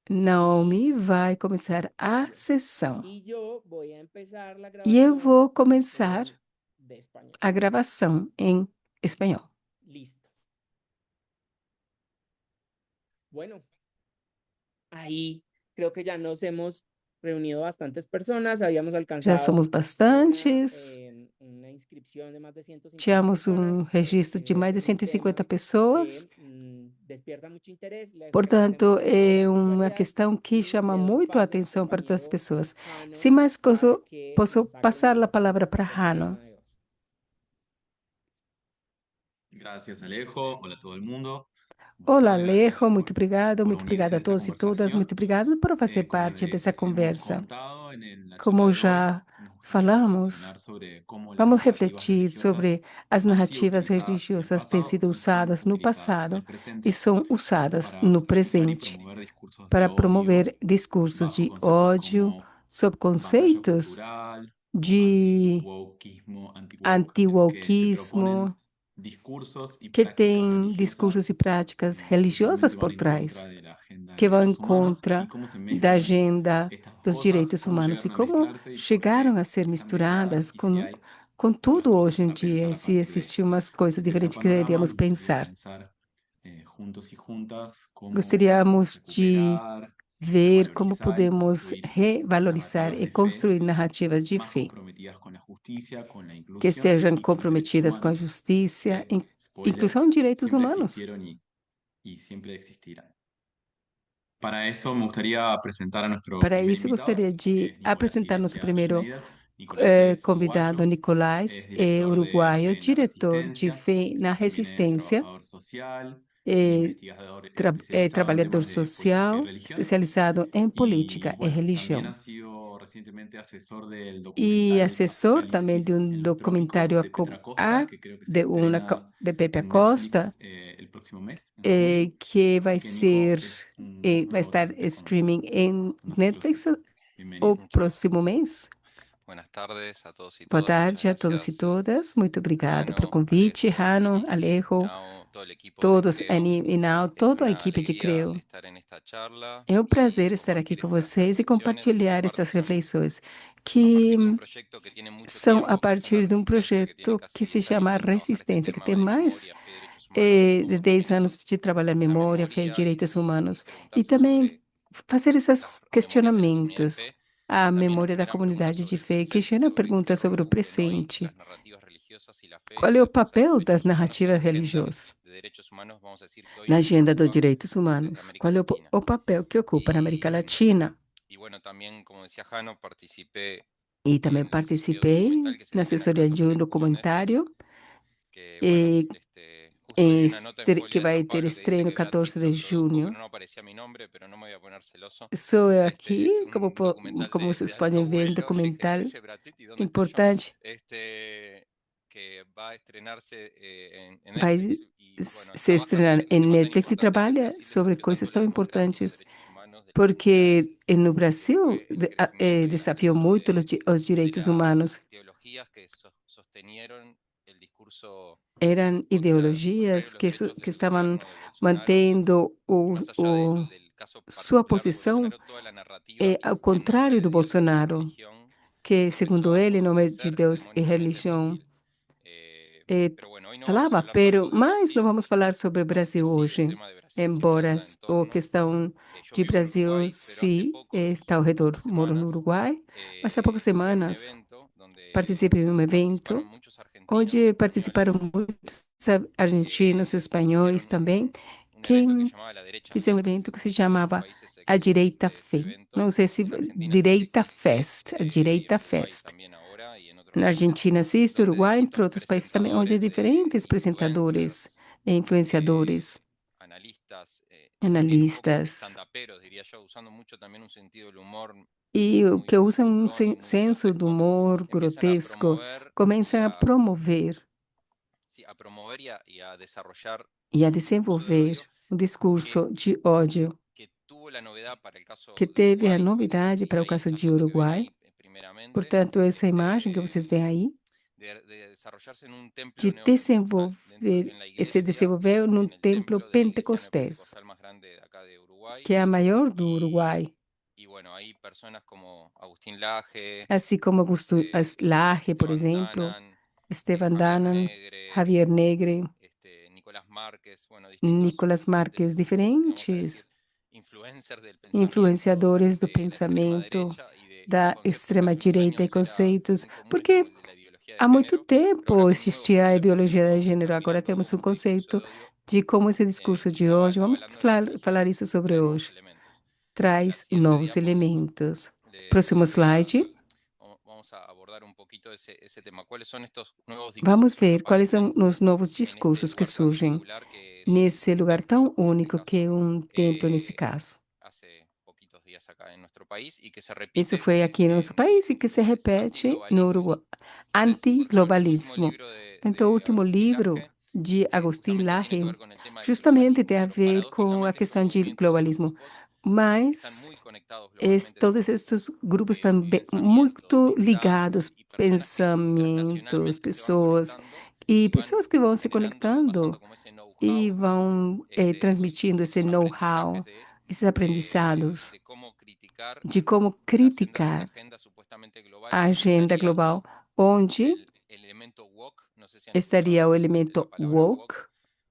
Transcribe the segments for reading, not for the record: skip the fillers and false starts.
Naomi vai começar a sessão Y yo voy a empezar la e eu grabación vou começar de español. a gravação em espanhol. Listo. Bueno, ahí creo que ya nos hemos reunido bastantes personas. Habíamos Já alcanzado somos bastantes, una inscripción de más de 150 tínhamos personas. um registro de mais de Es un 150 tema pessoas, que despierta mucho interés. Les portanto, agradecemos por la é uma puntualidad questão que y chama le doy muito a paso a mi atenção para todas as compañero pessoas. Se Jano mais para posso, que posso nos haga la passar a introducción palavra para del Hannah. tema de hoy. Gracias, Alejo. Hola a todo el mundo. Buenas Olá, tardes, gracias Alejo, por muito unirse obrigada a a esta todos e todas, muito conversación. obrigada por fazer Como parte dessa les hemos conversa. contado en la charla Como de hoy, já nos gustaría falamos, reflexionar sobre cómo las vamos narrativas refletir religiosas sobre as han sido narrativas utilizadas en el religiosas que têm pasado sido y son usadas no utilizadas en passado el e presente são usadas para no fomentar y presente promover discursos de para odio promover discursos bajo de conceptos ódio como sob vandayo conceitos cultural o de anti-woke, en los que se proponen anti-wokeismo, discursos y que prácticas tem discursos religiosas e práticas que religiosas usualmente por van en contra trás, de la agenda de que vão em derechos humanos y contra cómo se da mezclan agenda estas dos dos cosas, direitos cómo humanos e llegaron a como mezclarse y por chegaram qué a ser están misturadas mezcladas y si hay com otras tudo cosas hoje em para dia, pensar a se partir de existir esto. umas coisas Desde ese diferentes que panorama deveríamos me gustaría pensar. pensar juntos y juntas cómo podemos Gostaríamos de recuperar, ver como revalorizar y podemos construir revalorizar narrativas e de fe construir narrativas de más fé, comprometidas con la justicia, con la que inclusión estejam y con los derechos comprometidas com a humanos, justiça, que, spoiler, inclusão de direitos siempre humanos. existieron y siempre existirán. Para eso me gustaría presentar a nuestro Para primer isso, invitado, gostaria que de es Nicolás apresentar nosso Iglesia primeiro Schneider. Nicolás es convidado, uruguayo, Nicolás, es é director de uruguaio, Fe en la diretor de Resistencia, Fé na también es Resistência, trabajador social e é, investigador especializado en trabalhador temas de política y social, religión. especializado em Y política e bueno, también religião. ha sido recientemente asesor del E documental assessor também de Apocalipsis um en los Trópicos documentário de Petra Costa, que creo que se estrena de Pepe en Acosta, Netflix el próximo mes, en junio. que Así que Nico, es un vai honor estar tenerte streaming em con nosotros. Netflix o Bienvenido. próximo mês. Buenas tardes a todos y Boa todas. Muchas tarde a todos e gracias, todas. Muito obrigado pelo Jano, convite, Alejo, Rano, Lili, Alejo, Nao, todo el equipo de todos, Creo. Inal, Es toda a una equipe de alegría Creo. estar en esta charla É um y prazer estar aqui compartir com estas vocês e reflexiones que en compartilhar parte essas son reflexões a que partir de un proyecto que tiene mucho são a tiempo, que es Fe en la partir de um Resistencia, que tiene projeto casi que se 10 años chama de trabajar este Resistência, que tema tem de mais memoria, fe y derechos humanos y de cómo 10 también anos de trabalhar la memória, fé e memoria direitos humanos, y e preguntarse também sobre fazer esses estas memorias de la comunidad de questionamentos fe à también nos memória da generan preguntas comunidade de sobre el fé, presente, questiona sobre qué perguntas sobre rol o cumplen hoy presente. las narrativas religiosas y la fe Qual en é o defensa de los papel das derechos humanos y en la narrativas agenda religiosas de derechos humanos, vamos a decir que hoy na agenda dos ocupa direitos desde humanos? América Qual é Latina. o papel que ocupa na América Y, Latina? y bueno, también, como decía Jano, participé E também en la asesoría de un participei documental que se na estrena el assessoria de 14 um de junio en Netflix, documentário que bueno, eh, justo vi una nota en que Folia de vai Sao ter Paulo que dice estreio que Brad Pitt 14 de lo produjo, junho. pero no aparecía mi nombre, pero no me voy a poner celoso. Sou eu aqui, Es un documental como de vocês alto podem ver, um vuelo. Dije, documental ese Brad Pitt, ¿y dónde estoy yo? importante. Que va a estrenarse en Vai Netflix y bueno, se trabaja estrear sobre este em tema tan Netflix e importante que en trabalha Brasil es sobre respetando coisas la tão democracia y los importantes, derechos humanos de las comunidades, porque no que Brasil fue el crecimiento y el desafiou ascenso muito os de direitos humanos. las ideologías que sostenieron el discurso Eram contrario ideologias a los derechos que del estavam gobierno de Bolsonaro. mantendo Más allá del caso sua particular de posição Bolsonaro, toda la narrativa ao en nombre contrário de do Dios y Bolsonaro, religión que, se empezó segundo a ele, em nome de fortalecer Deus e hegemónicamente en religião, Brasil. Pero bueno, hoy no vamos a falava, hablar pero, tanto de mas não Brasil, vamos falar sobre o aunque Brasil sí, el hoje, tema de Brasil se embora encuentra en a torno. questão Yo de vivo en Brasil, Uruguay, pero hace sim, poco, está ao redor. pocas Moro no semanas, Uruguai, mas há poucas estuve en un semanas evento donde participei de um participaron evento muchos argentinos, onde participaram españoles, muitos argentinos, que espanhóis hicieron também, un evento que quem llamaba La Derecha fizeram um Fe. evento que se No sé, en sus chamava países A Direita existe este Fé. evento. Não sei se En Argentina sé que Direita existe, Fest, a y en Direita Uruguay Fest. también ahora, y en otros Na países, Argentina existe, donde Uruguai, entre distintos outros países também, onde presentadores diferentes apresentadores influencers, e influenciadores, analistas, también un poco analistas, estandaperos, diría yo, usando mucho también un sentido del humor e o que muy usam um burlón y muy senso do grotesco, humor empiezan a grotesco, promover começam a promover sí, a promover y a desarrollar e a un discurso de desenvolver odio um discurso de ódio, que tuvo la novedad para el caso que de teve a Uruguay, novidade y para o ahí caso esta de foto que ven Uruguai. ahí primeramente, Portanto, essa imagem que vocês veem aí, de desarrollarse en un templo de neopentecostal, dentro, desenvolver, en la se iglesia, desenvolveu num en el templo templo de la iglesia pentecostés. neopentecostal más grande de acá de Uruguay. Uruguay. que é a maior do Y, Uruguai. y bueno, hay personas como Agustín Laje, Assim como Augusto Laje, por Esteban exemplo, Danan, Esteban Javier Danan, Negre, Javier Negre, Nicolás Márquez, bueno, distintos, Nicolás Marques, digamos a decir, diferentes influencers del pensamiento influenciadores do de la extrema pensamento derecha y de da conceptos que hace unos extrema-direita e años eran conceitos, muy comunes, como porque el de la ideología de há muito género, pero ahora tempo con nuevos existia a conceptos ideologia de como gênero, agora afirmando temos um este discurso conceito de odio, de como esse discurso de hoje, vamos avalando la ideología, falar isso sobre trae nuevos hoje, elementos. La traz siguiente novos diapo elementos. Próximo slide. vamos a abordar un poquito ese tema. ¿Cuáles son estos nuevos Vamos discursos que ver quais são aparecen os novos en este discursos que lugar tan surgem singular que es nesse un lugar tão templo, en este único que caso, é um templo nesse caso. hace poquitos días acá en nuestro país y que se Isso repite foi aqui no nosso país e que se como es repete no antiglobalismo. Uruguai. Entonces, el último Antiglobalismo. libro Então, o de último Agustín livro Laje de Agustín justamente tiene que Laje ver con el tema del justamente tem globalismo, a pero ver com a paradójicamente estos questão de movimientos, estos globalismo, grupos están mas muy conectados globalmente todos todos. estes grupos estão Pensamientos, muito ligados, militantes y personas que pensamentos, transnacionalmente se van pessoas conectando e y van pessoas que vão se generando y conectando pasando como ese e know-how, vão transmitindo esse esos know-how, aprendizajes esses aprendizados de cómo criticar de como la criticar agenda supuestamente global a donde agenda estaría global, onde el elemento woke, no sé si han estaria escuchado o la elemento palabra woke woke,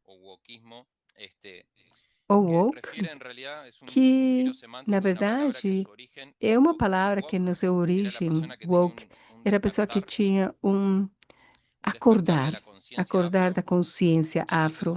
o wokismo, ou que woke, refiere en realidad, es un giro que, na semántico de una palabra que en verdade, su origen, é uma palavra que no seu era la origem, persona que tenía woke, un era a pessoa que despertar, tinha un despertar de la conciencia acordar afro. da consciência Entonces, afro.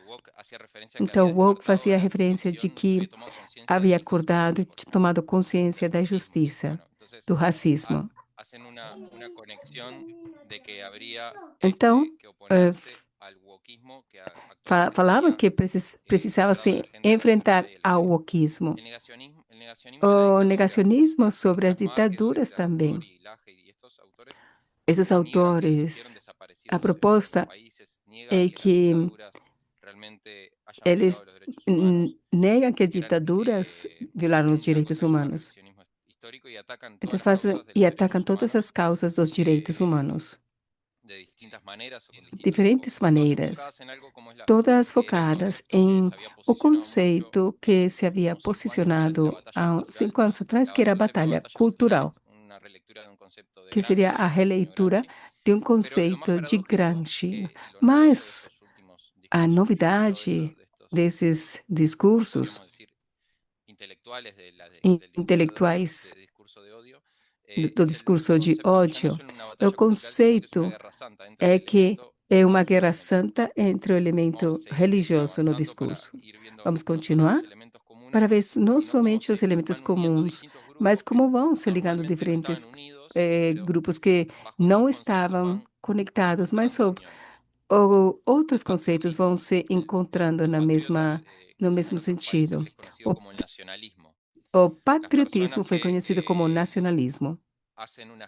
woke hacía referencia a que Então, había woke despertado fazia de la referência de situación, que había tomado conciencia de havia la acordado injusticia, e por ejemplo, tomado consciência del da racismo. justiça, Bueno, entonces do racismo. hacen una conexión de que habría Então, que eh, oponerse al wokismo que actualmente falavam estaría que precisava centrado en la se agenda enfrentar libertaria y el ao aborto. wokismo. El negacionismo de la O dictadura, negacionismo sobre as Nicolás Márquez, ditaduras também. Laje y estos autores Esses niegan que existieron autores, a desaparecidos en nuestros proposta países, niegan é que las que dictaduras realmente hayan violado eles los derechos humanos, negam que as eran, ditaduras violaram hacen os una direitos acusación al humanos. revisionismo histórico y atacan Então todas las causas de e los atacam derechos todas as humanos causas dos direitos eh, humanos, de distintas maneras o con distintos diferentes enfoques, todas maneiras, enfocadas en algo como es todas era el focadas concepto que em se había o posicionado mucho conceito que se hace havia unos 5 años, que era la posicionado batalla há cultural. 5 anos atrás, que era a El concepto de batalha batalla cultural cultural, es una relectura de un concepto de que seria Gramsci, a de Antonio releitura Gramsci, de um pero lo más conceito de paradójico, Gramsci. lo novedoso de Mas estos últimos a discursos que yo he escuchado, novidade desses discursos podríamos decir, intelectuales del discurso intelectuais de discurso de odio, do es el discurso de concepto que ya no es ódio, solo una é o batalla cultural, sino que es una conceito guerra santa entre el é que elemento é uma guerra religioso en el santa discurso. entre o Vamos a elemento seguir religioso no avanzando para discurso. ir viendo Vamos no solo los continuar elementos para comunes, ver não sino cómo somente os se elementos van uniendo comuns, distintos mas grupos que como vão se ligando normalmente no estaban diferentes unidos, pero grupos que bajo não nuevos conceptos estavam van conectados, mas encontrando sob unión. outros El conceitos vão patriotismo, se encontrando los patriotas, no que se ven en mesmo otros países, sentido. es conocido O, como el nacionalismo. o Las patriotismo personas foi que conhecido como nacionalismo. hacen una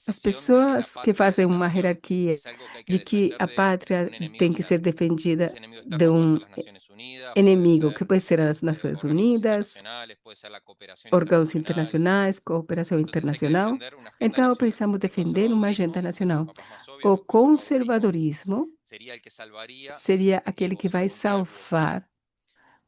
As jerarquización de que la pessoas que patria, fazem la uma nación, hierarquia es algo que hay que de que defender a de pátria un enemigo tem que ser externo. defendida Ese enemigo de externo puede ser las Naciones Unidas, puede inimigo, que ser pode ser as Nações organismos Unidas, internacionales, puede ser la cooperación órgãos internacional. internacionais, cooperação Entonces hay que internacional. defender una agenda Então, nacional. precisamos El defender uma agenda conservadurismo, que son nacional. capaz más obvios, O el conservadurismo conservadorismo sería el que salvaría seria y aquele que vai opondría al wokismo. salvar,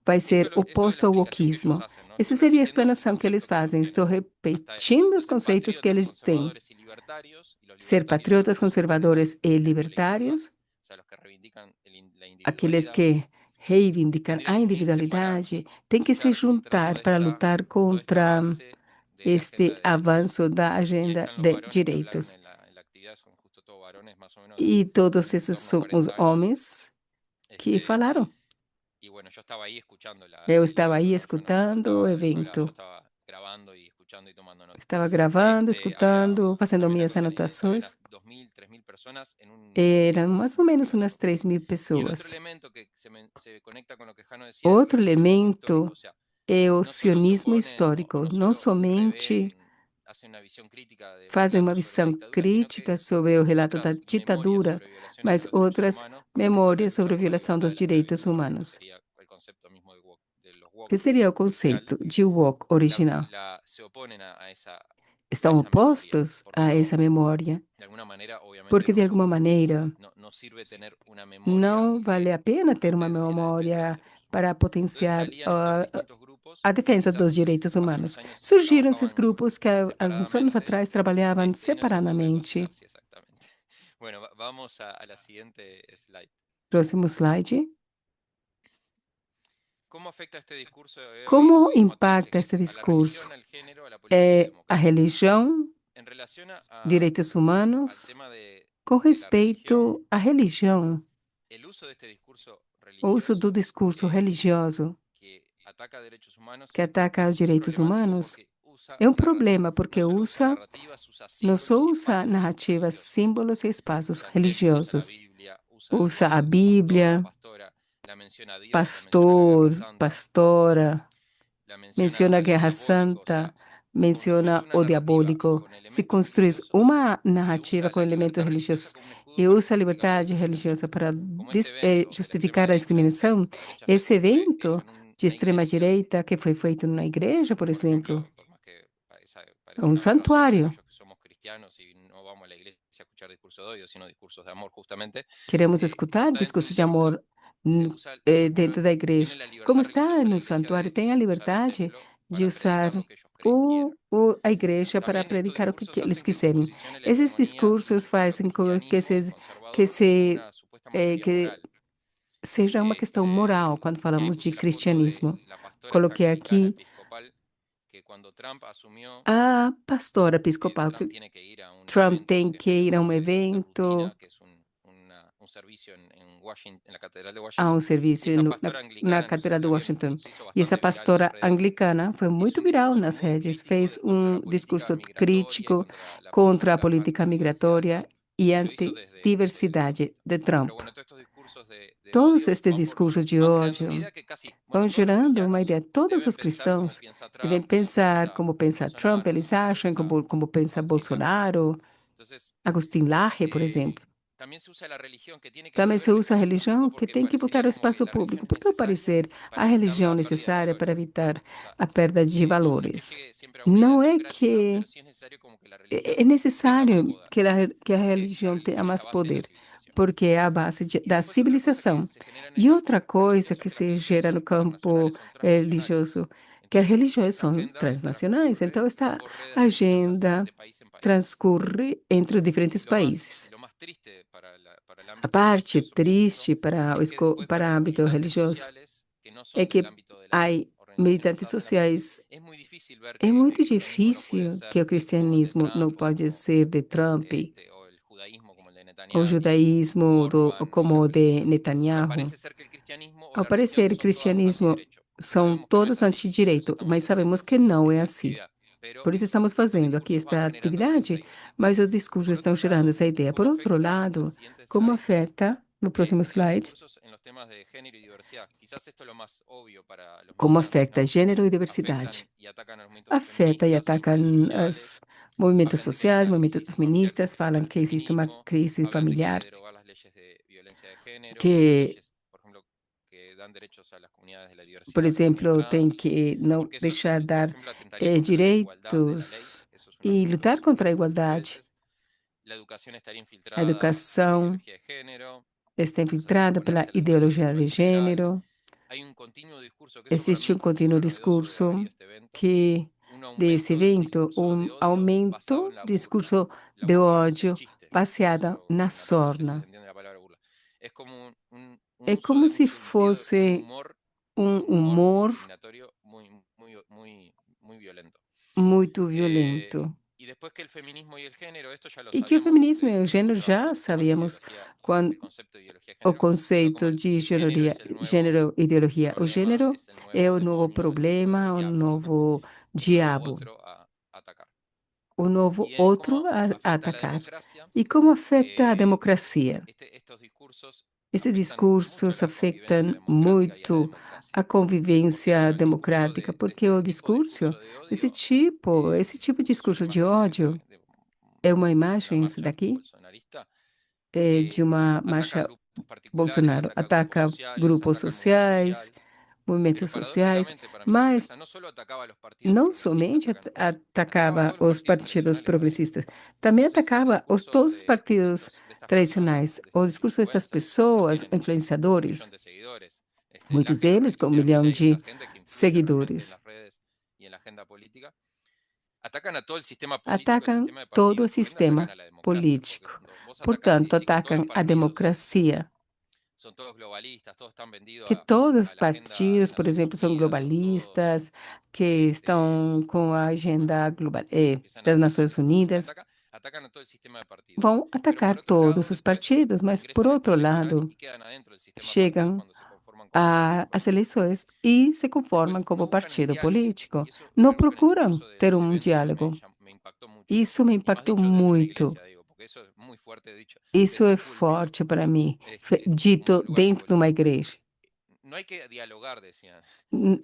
vai Esto, ser esto es la oposto ao explicación que ellos wokismo. hacen, ¿no? Essa Estoy seria a repitiendo el explanação que eles concepto que ellos fazem. Estou tienen. repetindo os Ser conceitos que patriotas, eles têm. conservadores y libertarios, y los Ser libertarios son patriotas, los que se oponen conservadores e al colectivismo, libertários, o sea, los que reivindican la aqueles individualidad, que reivindicam a tendrían que unirse para individualidade, têm que se luchar contra juntar para lutar todo este contra avance de la agenda este de derechos. avanço da Y ahí agenda están los de varones que hablaron direitos. en la actividad, son justo todos varones, más o menos E todos en esses torno a são os 40 años. homens que falaram. Y bueno, yo estaba ahí escuchando Eu el estava evento, aí ¿no? Yo no escutando o contaba de lo que hablaba, yo evento. estaba grabando y escuchando y tomando notas. Estava gravando, Había escutando, fazendo también algo minhas estadounidense, había unas anotações. 2.000, 3.000 personas en un Eram mismo mais ou menos umas evento. 3.000 Y el otro pessoas. elemento que se conecta con lo que Jano decía es Outro el sionismo histórico. elemento O sea, é o no solo se sionismo oponen o histórico. no Não solo somente hacen una visión crítica de fazem uma relatos sobre la visão dictadura, sino que crítica sobre o relato da otras memorias ditadura, sobre violaciones de mas los derechos outras humanos proyectan en memórias sobre lucha a por la violação libertad dos de la direitos esclavitud, que humanos. sería el concepto mismo de los Que woke seria o original. conceito de woke original? Se oponen a esa Estão memoria, opostos porque a essa memória, de alguna manera, obviamente, porque de alguma maneira no sirve tener una memoria não vale a pena ter uma potencia la defensa de los memória derechos humanos. para Entonces potenciar salían estos distintos grupos a defesa dos direitos humanos. Surgiram esses grupos que há alguns anos atrás trabalhavam separadamente. Exactamente. Bueno, vamos a la siguiente slide. Próximo slide. ¿Cómo afecta este discurso de hoy Como como impacta tres este ejes? A la discurso? religión, al género, a la política y a la A democracia. religião, En relación a- direitos al humanos, tema com de la religión, respeito à religião, el uso de este discurso o uso do religioso discurso religioso que ataca derechos humanos que ataca os es direitos problemático humanos porque usa é um narrativas. problema porque No solo usa usa, narrativas, usa não símbolos só y usa espacios narrativas, religiosos. símbolos e espaços Usa textos, usa la religiosos. Biblia, Usa a el Bíblia, pastor, la menciona a Dios, pastor, la menciona a la Guerra Santa, pastora, la menciona a al Guerra diabólico. O sea, Santa, se construye menciona una o narrativa diabólico. con Se elementos construz religiosos uma y se narrativa usa com la elementos libertad religiosa religiosos como un escudo e para usa a justificar la liberdade discriminación. religiosa para Como ese evento de la extrema justificar a derecha, discriminação. la derecha Esse fue hecho evento en de una iglesia, extrema-direita que foi feito numa igreja, por exemplo, por más que parece um una aberración para santuário. aquellos que somos cristianos y no vamos a la iglesia a escuchar discursos de odio, sino discursos de amor, justamente. Queremos escutar Está dentro discursos del de templo, amor se usa el símbolo, dentro da igreja. tiene la libertad Como está religiosa la no iglesia santuário, tem a usar el liberdade templo de para usar predicar lo que ellos quieran. a igreja para También estos predicar o que discursos eles hacen que se quiserem. posicione la Esses hegemonía discursos del fazem com que, cristianismo que, conservador como se, una supuesta mayoría que moral. seja uma questão moral quando Ahí falamos de puse la foto de cristianismo. la pastora esta Coloquei anglicana aqui episcopal que cuando Trump asumió, a pastora episcopal Trump que tiene que ir a un Trump evento tem que es que medio ir a como um de evento, rutina, que es un servicio en Washington, en la Catedral de a um Washington. Y serviço esta na, pastora na anglicana, no sé Catedral si de la vieron, Washington. se hizo E essa bastante viral en las pastora redes. anglicana foi Hizo muito un viral discurso nas muy redes, crítico fez contra la política discurso migratoria, crítico contra contra a la política diversidad de migratória Trump. e Y lo hizo desde antidiversidade de Pero Trump. bueno, todos estos discursos de Todos odio estes discursos de van generando una ódio idea que casi, vão bueno, todos los gerando uma cristianos ideia. Todos deben os pensar como cristãos piensa devem Trump, pensar como pensa Trump, Bolsonaro, eles como acham piensa como pensa Agustín Laje. Bolsonaro, Entonces, Agustin Laje, por exemplo. también se usa la religión que tiene que Também se volver al usa a espacio religião público que porque tem que voltar parecería ao como que espaço la público. religión es Por que necesaria parecer para a evitar religião la pérdida de necessária para valores. evitar O sea, a perda de no es que valores? llegue siempre a una idea Não é teocrática, que pero sí es necesario como que la religión é tenga más necessário poder, que a porque la religião tenha religión es mais la base de la poder, civilización. porque é a base Y da después otra cosa que civilização. se genera en el E outra campo coisa religioso es que que las se gera no religiones campo internacionales son transnacionales. religioso, que as Entonces, religiões esta são agenda transnacionais. Então, esta transcurre redes religiosas agenda de país en país. transcorre entre os diferentes países. Lo más triste para el A ámbito parte religioso, pienso triste yo, es que después para o para âmbito militantes religioso sociales que no é son que del ámbito de há las organizaciones militantes basadas en la fe, sociais. es muy difícil ver É que muito el cristianismo no puede difícil que ser o como el de cristianismo não Trump pode ser de Trump, o el judaísmo como el de o Netanyahu, judaísmo Orbán y como los o de vencedores. O sea, Netanyahu. parece ser que el cristianismo o Ao la religión parecer, o son todas cristianismo antiderecho. são Sabemos que no es todas así, por eso antidireito, estamos mas haciendo sabemos que não é esta assim. actividad. Pero Por isso estamos estos fazendo aqui discursos van esta generando esa atividade, idea. mas os discursos Por estão otro gerando lado, essa ideia. Por ¿cómo outro afecta el lado, siguiente como slide? afeta, no próximo Estos slide, discursos en los temas de género y diversidad. Quizás esto es lo más obvio para los como militantes, afeta ¿no? gênero e diversidade. Afectan y atacan a los movimientos Afeta e feministas, ataca movimientos os sociales, movimentos hablan de que hay sociais, una movimentos crisis familiar que feministas, afecta falam al que existe uma feminismo, crise hablan de que hay que familiar, derogar las leyes de violencia de género, que, leyes, por ejemplo, que dan derechos a las comunidades de la diversidad, por a la comunidad exemplo, tem trans, que não porque eso, deixar por dar ejemplo, atentaría contra la igualdad de la ley. direitos Eso es un e argumento que lutar se contra a utiliza muchas igualdade. veces. La educación estaría A infiltrada por la educação ideología de género. está Nos hacen infiltrada pela oponerse a la educación ideologia sexual de integral. gênero. Hay un continuo discurso, que eso para Existe mí um es lo contínuo novedoso de haber discurso ido a este evento, que un desse aumento del evento, discurso de odio basado aumento en la do burla. discurso La de burla no es el ódio chiste, baseada na no sé si se sorna. entiende la palabra burla. Es como un É uso como de un se sentido, de un fosse humor humor discriminatorio muy violento. muito violento. Y después que el feminismo y el género, esto ya lo E que o sabíamos feminismo e o de gênero mucho já antes, el tema de la sabíamos ideología, quando el concepto de ideología de o género, pero como conceito de el género es el nuevo gênero e ideologia. O problema, gênero es el nuevo é o novo demonio, es el nuevo problema, o diablo, novo un nuevo diabo, otro a atacar. o novo Y outro cómo a afecta a la atacar. democracia, E como afeta a democracia? estos discursos Esses afectan mucho discursos la convivencia afetam democrática y a la muito democracia. a convivência Porque el discurso democrática, porque o discurso, de odio, esse tipo de es una discurso de imagen ódio, é uma imagem, una isso marcha daqui, bolsonarista, de uma ataca a marcha grupos particulares, Bolsonaro. ataca grupos Grupos sociales, sociais, ataca movimentos pero sociais, paradójicamente para mi mas sorpresa, no solo atacaba a los partidos não progresistas somente acá en Uruguay, atacaba a atacava todos los os partidos partidos tradicionales para él. progressistas, também Entonces, el atacava discurso todos os partidos de estas personas, tradicionais. de O estos discurso dessas influencers, por ejemplo, pessoas, tienen 1 millón influenciadores, de seguidores. muitos Laje lo deles com 1 retuitea a milhão Milei, esa de gente que seguidores. las redes y en la agenda política, atacan a todo el sistema político, el Atacam sistema de todo o partidos, por ende atacan sistema a la democracia, porque político. cuando vos atacás y Portanto, decís que todos atacam los a partidos democracia. son todos globalistas, todos están vendidos Que todos a os la agenda de partidos, por Naciones exemplo, são Unidas, son todos, globalistas, que estão com a agenda global, das Nações Unidas, atacan a todo el sistema de partidos. vão Pero por atacar otro lado, todos os después partidos, mas, por ingresan al outro proceso electoral lado, y quedan adentro del sistema de partidos chegam cuando se conforman como partidos às políticos. eleições e se conformam Después como no buscan el partido diálogo, político. y eso es Não algo que en el procuram discurso ter de um Bento a mí diálogo. me impactó mucho. Isso me Y más impactou dicho dentro de la muito. iglesia, digo, porque eso es muy fuerte dicho Isso desde é el púlpito, forte para mim, como dito lugar dentro de uma simbólico. igreja. No hay que dialogar, decían.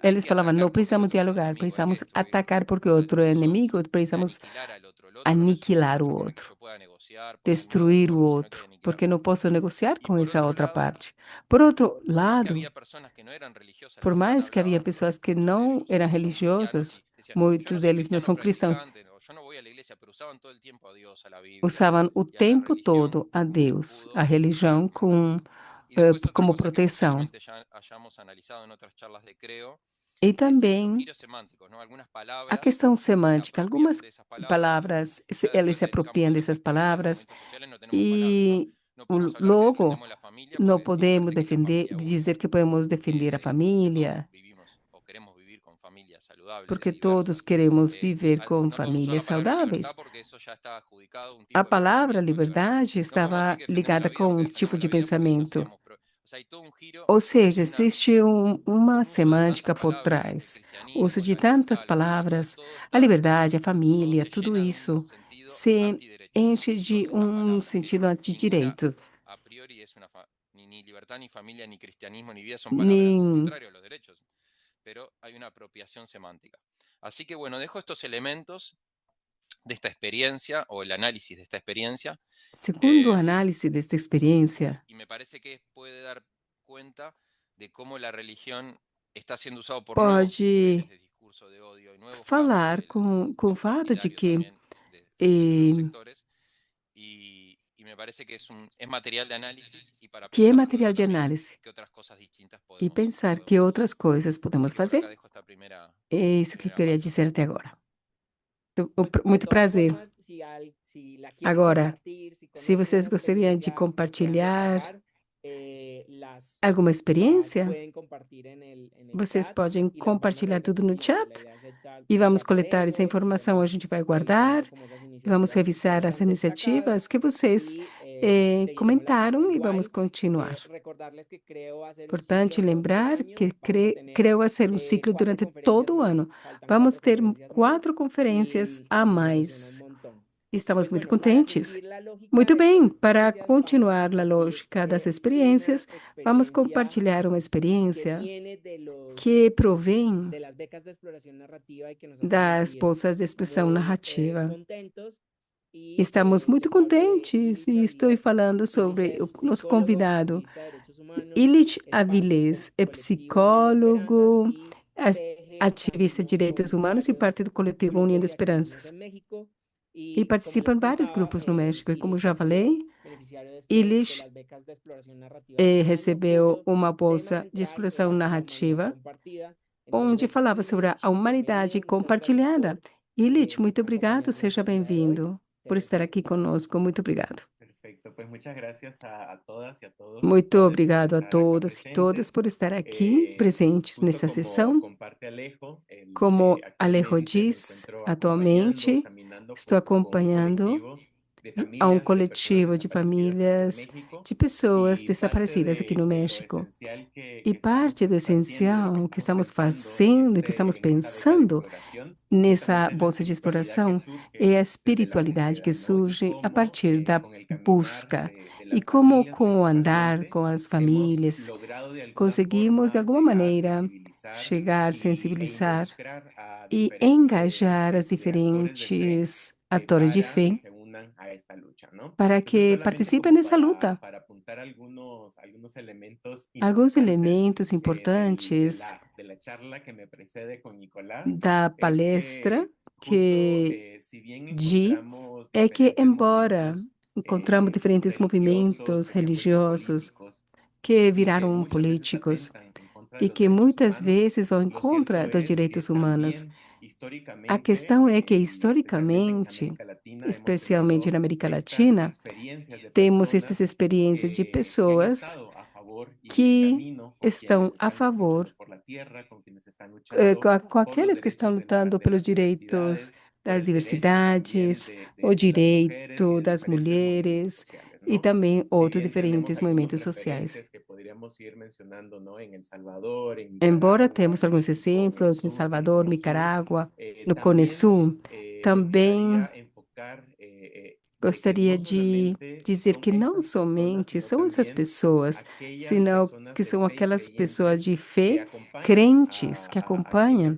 Hay Eles que falavam, atacar não porque el precisamos otro es el dialogar, enemigo, hay que precisamos destruirlo. atacar porque o Esa outro é discurso inimigo, de precisamos aniquilar al otro. El otro no es aniquilar o alguien con el que outro, yo pueda negociar por algún destruir o acuerdo, sino que hay que outro, aniquilarlo. porque não posso negociar Y com por essa otro outra lado, parte. Por outro por más que lado, había personas que no eran religiosas, por las que estaban mais que havia hablaban, pessoas que muchos de não ellos eram no son cristianos religiosas, y decían, yo muitos no soy deles não cristiano são cristãos, practicante, o yo no voy a la iglesia, pero usaban todo el tiempo a Dios, a la Biblia usavam o y a la tempo religión todo a como un Deus, a escudo. religião Y después otra como cosa que proteção. posiblemente ya hayamos analizado en otras charlas de Creo E es los também giros semánticos, ¿no? Algunas a palabras questão se semântica. apropian Algumas de esas palabras palavras, y ya eles después se del campo apropriam de los dessas movimientos sociales, los palavras movimientos sociales no tenemos palabras, ¿no? e No podemos hablar que logo defendemos la familia não porque decimos, podemos parece que es la defender, familia uno, dizer que podemos defender a porque todos família, vivimos o queremos vivir con familias saludables, porque todos diversas. queremos viver com No podemos usar la famílias palabra libertad saudáveis. porque eso ya está adjudicado a un A tipo de palavra pensamiento de libertad. liberdade No podemos decir estava que defendemos ligada la vida com porque um tipo defendemos de la vida porque eso pensamento. seríamos o sea, hay todo un giro Ou y seja, una, existe uma un uso de tantas semântica por palabras, el trás. O uso cristianismo, de la libertad, tantas la vida, palavras, todo a está, liberdade, a todo família, se tudo llena de un isso sentido se antiderecho enche en de todas estas palabras, que sentido ninguna antidireito. a priori es una ni libertad, ni familia, ni cristianismo, ni vida son palabras Nem contrarias a los derechos, pero hay una apropiación semántica. Así que bueno, dejo estos elementos de esta experiencia o el análisis de esta experiencia segundo a análise desta experiência, y me parece que puede dar cuenta de cómo la religión está siendo usado por nuevos pode niveles de discurso de odio y nuevos campos falar com del o fato de identitario que también de determinados eh, sectores y me parece que es material de análisis y para que é pensar material luego de también análise qué otras cosas distintas e pensar que podemos hacer. outras coisas podemos Así que por acá fazer. dejo esta É isso que eu primera queria parte. dizer até agora. Pues, de Muito todas prazer. formas, si la quieren Agora, compartir, si se conocen vocês una gostariam de experiencia que puedan compartilhar destacar, alguma las experiência, pueden compartir en el vocês chat podem y las vamos a compartilhar ir tudo no recogiendo. La chat idea es echar, e vamos guardar coletar essa eso, informação, a iremos gente vai revisando guardar como esas e vamos iniciativas revisar as puedan destacar iniciativas que vocês y seguiremos la pista comentaram e vamos igual. continuar. Recordarles que creo va a ser un Importante ciclo todos los lembrar años. que Vamos a tener creio a ser um ciclo 4 durante conferencias todo o más, ano. faltan Vamos 4 ter conferencias más 4 conferências a y me emociona un mais. montón. Estamos Pues muito bueno, para contentes. seguir la lógica Muito de estas bem, para experiencias, vamos a continuar a compartir lógica das una experiências, vamos experiencia compartilhar uma que experiência viene que provém de las becas de exploración narrativa y que nos hace das sentir bolsas de expressão muy narrativa. contentos. Y Estamos muito les hablo de contentes Illich e estou Avilés. falando Illich sobre o es nosso psicólogo, convidado. activista de derechos humanos, Illich es parte del Avilés é colectivo Uniendo Esperanzas psicólogo, y ativista de direitos humanos e parte do coletivo grupos Unindo de activismo Esperanças. en México. E Como participa les em vários contaba, grupos no México. E como Illich já ha sido falei, beneficiario de Illich las becas de exploración narrativa hace un año, recebeu cuyo uma tema bolsa de central exploração era la humanidad narrativa, compartida. onde Entonces, falava sobre Illich, a humanidade bienvenido, muchas gracias compartilhada. por Illich, muito obrigado, acompañarnos seja el día de hoy. bem-vindo Te por estar dejo aqui la palabra. conosco. Muito obrigado. Perfecto, pues muchas gracias a todas y a todos Muito ustedes por obrigado a estar acá todos e todas presentes. por estar aqui presentes Justo nessa como sessão. comparte Alejo, Como Alejo actualmente me diz, encuentro atualmente caminando estou con un acompanhando a um coletivo de famílias de pessoas desaparecidas aqui no México. E parte do essencial que estamos fazendo, que estamos pensando nessa bolsa de exploração é a espiritualidade que surge a partir da busca. E como com o andar com as famílias, conseguimos de alguma maneira chegar, sensibilizar e engajar as diferentes atores de fé para que participem nessa luta. Alguns elementos importantes da palestra que di é que, embora encontramos diferentes movimentos religiosos que viraram políticos, e que muitas vezes vão contra dos direitos humanos. A questão é que, historicamente, especialmente na América Latina, temos estas experiências de pessoas que estão a favor, com aqueles que estão lutando pelos direitos das diversidades, o direito das mulheres e também outros diferentes movimentos sociais. Embora temos alguns exemplos em Salvador, Nicarágua, no Cone Sul, também gostaria de dizer que não somente são essas pessoas, senão que são aquelas pessoas de fé, crentes, que acompanham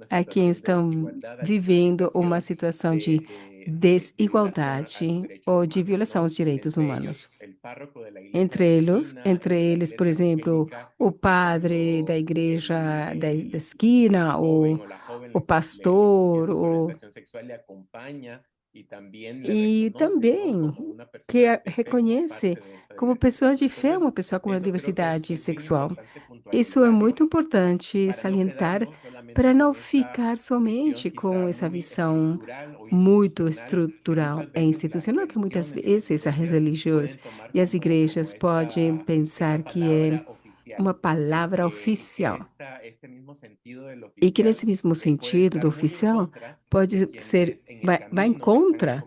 a quem estão vivendo uma situação de desigualdade ou de violação aos direitos humanos. Entre eles, por exemplo, o padre da igreja da esquina, o pastor, e também que reconhece como pessoa de fé uma pessoa com uma diversidade sexual. Isso é muito importante salientar para não ficar somente com essa visão muito estrutural e institucional, que muitas vezes as religiões e as igrejas podem pensar que é uma palavra oficial. E que nesse mesmo sentido do oficial pode ser, vai em contra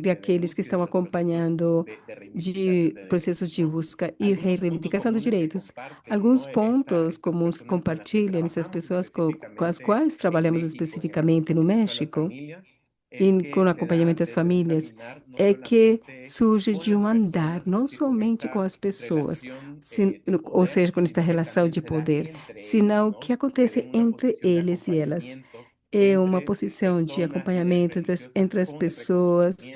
de aqueles que estão acompanhando de processos de busca e reivindicação dos direitos. Alguns pontos comuns que compartilham essas pessoas com as quais trabalhamos especificamente no México, e com o acompanhamento das famílias, é que surge de um andar, não somente com as pessoas, ou seja, com esta relação de poder, senão o que acontece entre eles e elas. É uma posição de acompanhamento entre as pessoas,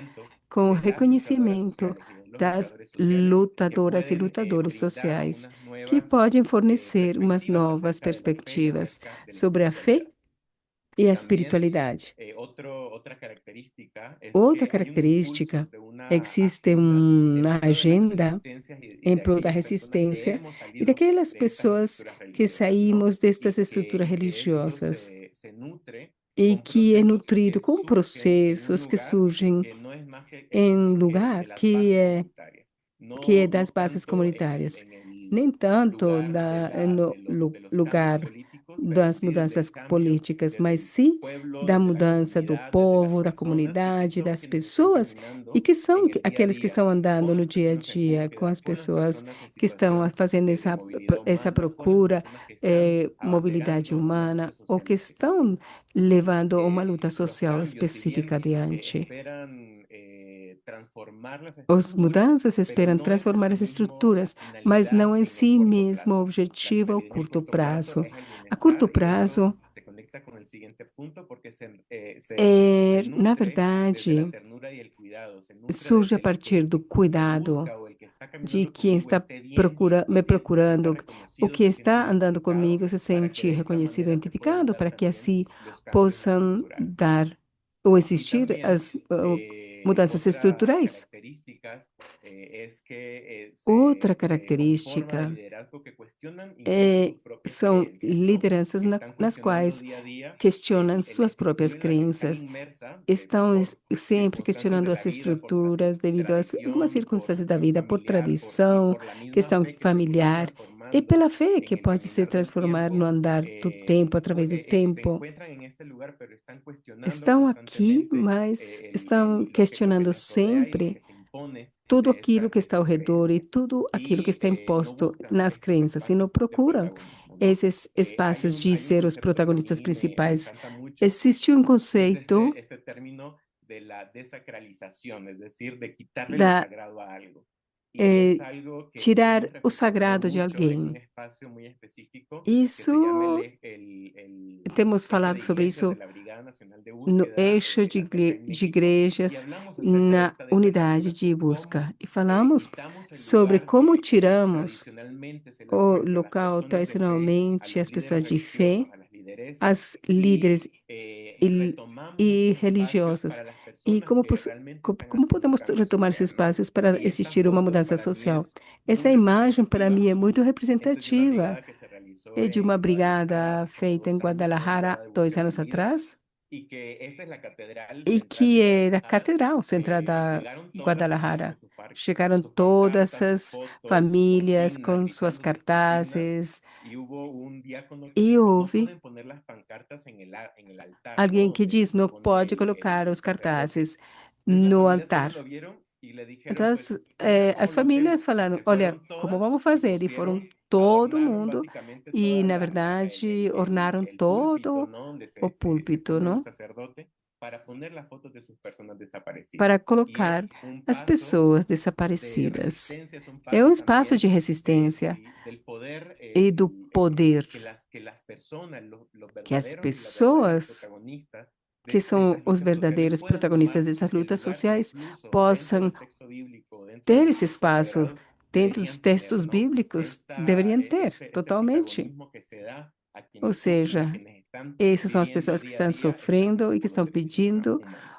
com reconhecimento das lutadoras e lutadores sociais, que podem fornecer umas novas perspectivas sobre a fé e a espiritualidade. Outra característica é que existe uma agenda em prol da resistência e daquelas pessoas que saímos destas estruturas religiosas e que é nutrido com processos que surgem em lugar que é das bases comunitárias, nem tanto no lugar das mudanças políticas, mas sim da mudança do povo, da comunidade, das pessoas, e que são aqueles que estão andando no dia a dia com as pessoas que estão fazendo essa procura, mobilidade humana, ou que estão levando uma luta social específica adiante. As mudanças esperam transformar as estruturas, mas não em si mesmo o objetivo a curto prazo. A curto prazo, na verdade, surge a partir do cuidado de quem está me procurando, o que está andando comigo se sente reconhecido, identificado, para que assim possam dar ou existir as mudanças estruturais. Outra característica são lideranças nas quais questionam suas próprias crenças, estão sempre questionando as estruturas devido a algumas circunstâncias da vida, por tradição, questão familiar e pela fé que pode se transformar no andar do tempo, através do tempo. Estão aqui, mas estão questionando sempre tudo aquilo que está ao redor e tudo aquilo que está imposto nas crenças, e não procuram esses espaços de ser os protagonistas principais. Existe um conceito da tirar o sagrado de alguém. Isso, temos falado sobre isso no eixo de igrejas, na unidade de busca. E falamos sobre como tiramos o local tradicionalmente, as pessoas de fé, as líderes e religiosas, E personas que realmente están como podemos acercando retomar esses social, ¿no? espaços para Y esta existir uma foto mudança para mí social? es Essa muy imagem, para mim, representativa. é muito Esto es de una representativa. brigada que se realizó É de uma en Guadalajara brigada hace como feita em 2 años, una Guadalajara brigada de 2 anos búsqueda unida, atrás, y que esta es la catedral e central de que é da Guadalajara. Catedral Central da Llegaron todas las familias Guadalajara. con Chegaram sus todas pancartas, sus as fotos, sus famílias consignas, com suas gritando sus consignas, cartazes, y hubo un diácono que e dijo, no houve pueden poner las pancartas en el altar, ¿no? alguém que Donde diz se não pone pode colocar el os sacerdote. cartazes Entonces las no familias solo altar. lo vieron y le dijeron, Então, pues, mira cómo as lo famílias hacemos. Y falaram: se olha, fueron como todas vamos y fazer? E foram pusieron, todo adornaron mundo, básicamente e toda na verdade ornaram el púlpito, todo ¿no? Donde o se púlpito, pone el não? sacerdote para poner las fotos de sus personas desaparecidas. Para Y colocar es un as paso pessoas de desaparecidas. resistencia, es un É paso um espaço también de resistência del poder, e do poder que las personas, los que as verdaderos y las verdaderas pessoas, protagonistas que de são estas os luchas sociales verdadeiros puedan protagonistas tomar dessas el lutas lugar que sociais, incluso dentro possam del texto bíblico, dentro de ter los esse textos espaço sagrados, dentro dos deberían tener, textos ¿no? bíblicos, deveriam ter Este totalmente. protagonismo que se da a Ou quienes sufren, a seja, quienes están essas são as viviendo pessoas que día a estão día esta sofrendo lucha e que por los estão derechos pedindo humanos.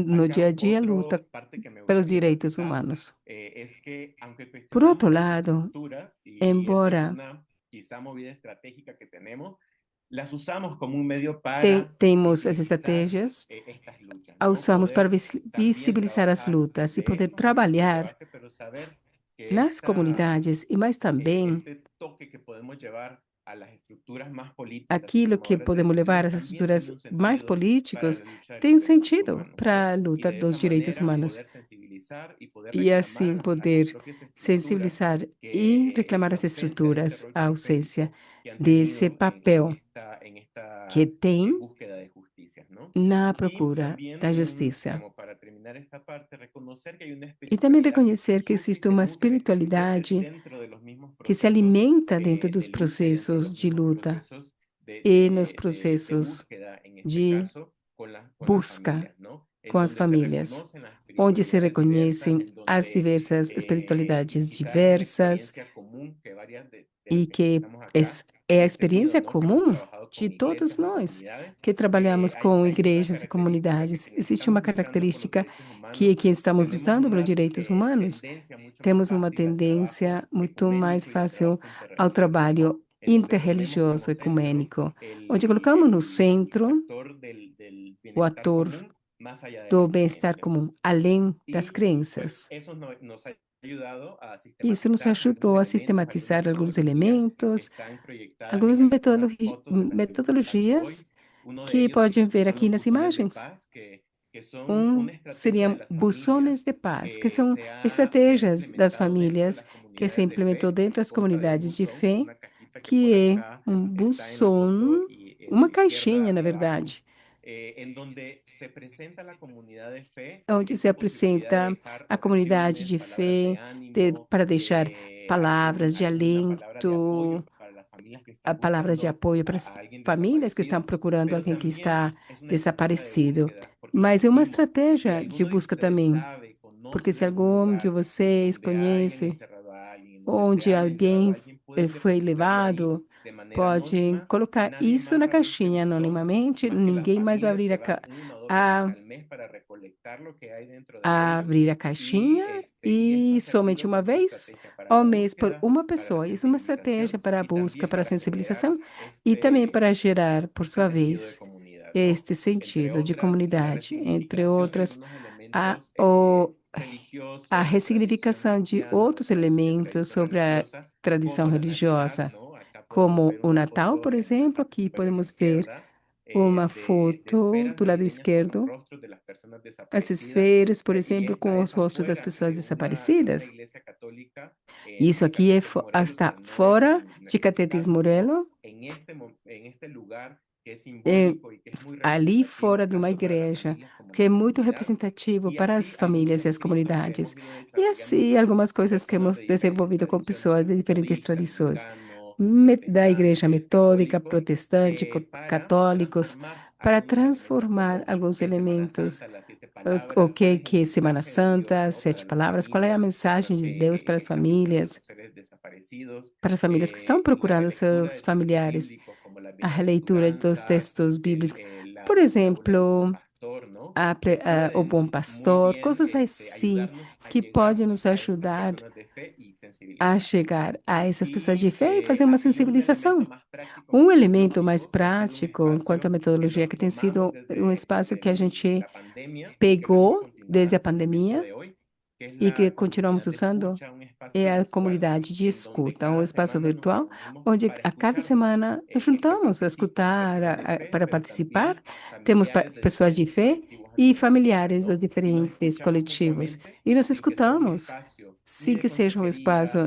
no Acá dia a dia a otra luta parte que me pelos gustaría direitos resaltar humanos. es que aunque Por outro cuestionamos las lado, estructuras, y esto es embora una quizá movida estratégica que tenemos, las usamos como un medio para temos as visibilizar estratégias, estas luchas, a ¿no? usamos para Poder también visibilizar as trabajar lutas e poder lejos en los grupos de trabalhar base, pero saber que nas comunidades e mais também este toque que podemos llevar a las estructuras más políticas y aquilo que tomadoras de podemos levar decisiones às también tiene estruturas un mais sentido para políticos la lucha de tem los um derechos sentido humanos, ¿no? para a Y luta de dos esa direitos manera humanos. poder sensibilizar y poder E assim reclamar a las poder propias estructuras sensibilizar e que reclamar la as ausencia de ese estruturas, rol a ausência periférico que han desse tenido papel en que esta tem búsqueda de justicia, ¿no? na Y procura también da justiça. como para terminar esta parte, reconocer que hay una E também espiritualidad que reconhecer que surge y existe se uma nutre espiritualidade dentro de los mismos que se procesos alimenta dentro dos de lucha y dentro de processos los de mismos luta procesos e nos de processos búsqueda, en este de caso, con las busca familias, ¿no? com En as donde se famílias, reconocen las onde se espiritualidades diversas, reconhecem en as donde diversas espiritualidades quizás es una diversas experiencia común que varias de las e que que estamos acá é a hemos tenido, experiência ¿no? Que hemos comum trabajado de con todos iglesias o nós comunidades. que trabalhamos com Hay una igrejas e característica que comunidades. quienes Existe uma estamos luchando por los característica derechos que humanos quem estamos tenemos lutando pelos una direitos humanos tendencia mucho más temos uma fácil al trabajo tendência muito mais ecuménico y al fácil trabajo ao interreligioso, ¿no? trabalho En donde ponemos como interreligioso centro ecumênico, onde colocamos no centro actor del o bienestar ator común más allá de do las bem-estar creencias. comum, além das Y pues crenças. eso nos ha ayudado a Isso nos sistematizar algunos ajudou a elementos, algunas sistematizar alguns metodologías que elementos, están proyectadas algumas en algunas fotos de las que vamos a hablar metodologias hoy. Uno de que ellos podem ver son aqui los nas buzones de imagens. paz, que son una estrategia de Seriam las buçones familias de paz, que que são se ha estratégias das implementado dentro de famílias las que se comunidades de implementou fe. dentro das Consta de un comunidades de buzón, fé, una cajita que por que é acá um está en la foto buçom, y uma de izquierda caixinha, na hacia abajo, verdade, en donde se presenta la comunidad de fe onde se esta posibilidad de apresenta dejar a comunidade oraciones, de palabras de fé, ánimo, para deixar palavras de alguna palabra de apoyo alento, para las familias que a están palavras de buscando apoio para as a alguien famílias que estão desaparecido, procurando pero alguém que también está es una estrategia de desaparecido. búsqueda, porque le Mas é uma decimos, si estratégia de alguno de busca ustedes também, sabe, porque conoce de se algún algum de lugar en vocês donde hayan conhece enterrado a alguien, donde se onde haya liberado a alguém alguien, pueden foi depositarlo ahí levado, de manera pode anónima, colocar nadie isso más na abre este caixinha buzón anonimamente, más que las ninguém mais vai familias abrir que van una o dos veces a, al mes para recolectar lo que hay dentro de a ellos. abrir a caixinha Y esto e ha somente servido uma como una vez estrategia para ao la mês por búsqueda, uma para la pessoa. Isso é uma estratégia sensibilización para a y busca, también para a para generar sensibilização e também para gerar, por este sua sentido de vez, comunidad, ¿no? este Entre sentido de otras, la comunidade, entre resignificación de outras, algunos a, elementos o, a religiosos, tradición ressignificação de cristiana o outros elementos tradición sobre a religiosa, tradição como la Navidad, religiosa, ¿no? Acá podemos como ver o una Natal, foto por en la exemplo. parte Aqui superior podemos ver izquierda uma de foto esferas do lado navideñas con los esquerdo, rostros de las personas as desaparecidas. esferas, por Y exemplo, esta com es os rostos das afuera pessoas de una desaparecidas. iglesia católica Isso en aqui Catetes Morelos, está que no es fora de en esta Catetes casa, sino Morelo, en este lugar que es é, simbólico y que es muy ali fora representativo de uma tanto para las igreja, familias como que la é muito comunidad. representativo Y para así as algunos famílias e as escritos que hemos comunidades. ido E desarrollando assim, con algumas coisas que personas hemos de diferentes desenvolvido com pessoas de tradiciones diferentes metodistas, tradições, anglicanos, da Igreja protestantes, Metódica, católicos, protestante, para católicos, transformar para algunos elementos transformar como alguns qué es Semana elementos. Santa, las siete O palabras, cuál es que el é Semana mensaje de Dios, Santa, ¿no? sete Para las palavras, qual é a familias mensagem de Deus en para as esta búsqueda de famílias, los seres desaparecidos, para as famílias que estão la procurando relectura seus de textos familiares, bíblicos como las a releitura dos bienaventuranzas, textos bíblicos. Por la parábola del buen exemplo, pastor, ¿no? o bom pastor, coisas assim que podem nos ajudar a chegar a essas pessoas de fé e fazer uma sensibilização. Um elemento mais prático, quanto à metodologia, que tem sido um espaço que a gente pegou desde a pandemia e que continuamos usando, é a comunidade de escuta, um espaço virtual, onde a cada semana nos juntamos a escutar, para participar. Temos pessoas de fé e familiares de diferentes coletivos, e nos escutamos, sem que seja um espaço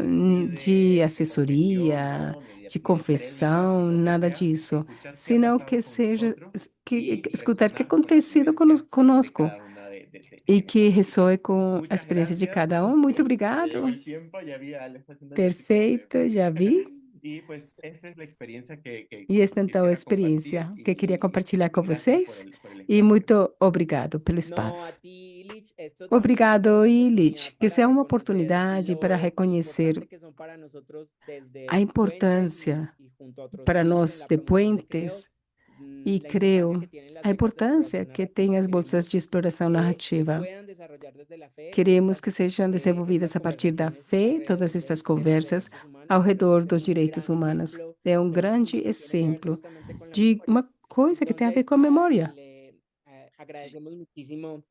de assessoria, de confissão, nada disso, senão que seja escutar o que tem acontecido conosco e que ressoe com a experiência de cada um. Muito obrigado. Perfeito, já vi. E esta então é a experiência que queria compartilhar com vocês. E muito obrigado pelo No, a espaço. ti, Illich, esto también puede ser Obrigado, una Illich, oportunidad que seja uma para oportunidade reconocer para lo reconhecer importante que son para nosotros desde a Puentes importância y junto a otros para grupos en nós la de promoción de Creo, Puentes e la importancia creio que tienen las a becas de importância exploración que tem narrativa. as bolsas Queremos de exploração que se narrativa. puedan desarrollar desde la fe Queremos que sejam desenvolvidas estas a partir da conversaciones fé alrededor todas estas de los conversas derechos humanos. ao Me redor parece que dos es un direitos gran humanos. ejemplo É um de un grande asunto que tiene que ver exemplo justamente con la de memoria. uma coisa que tem a ver Entonces, com a memória. le agradecemos muchísimo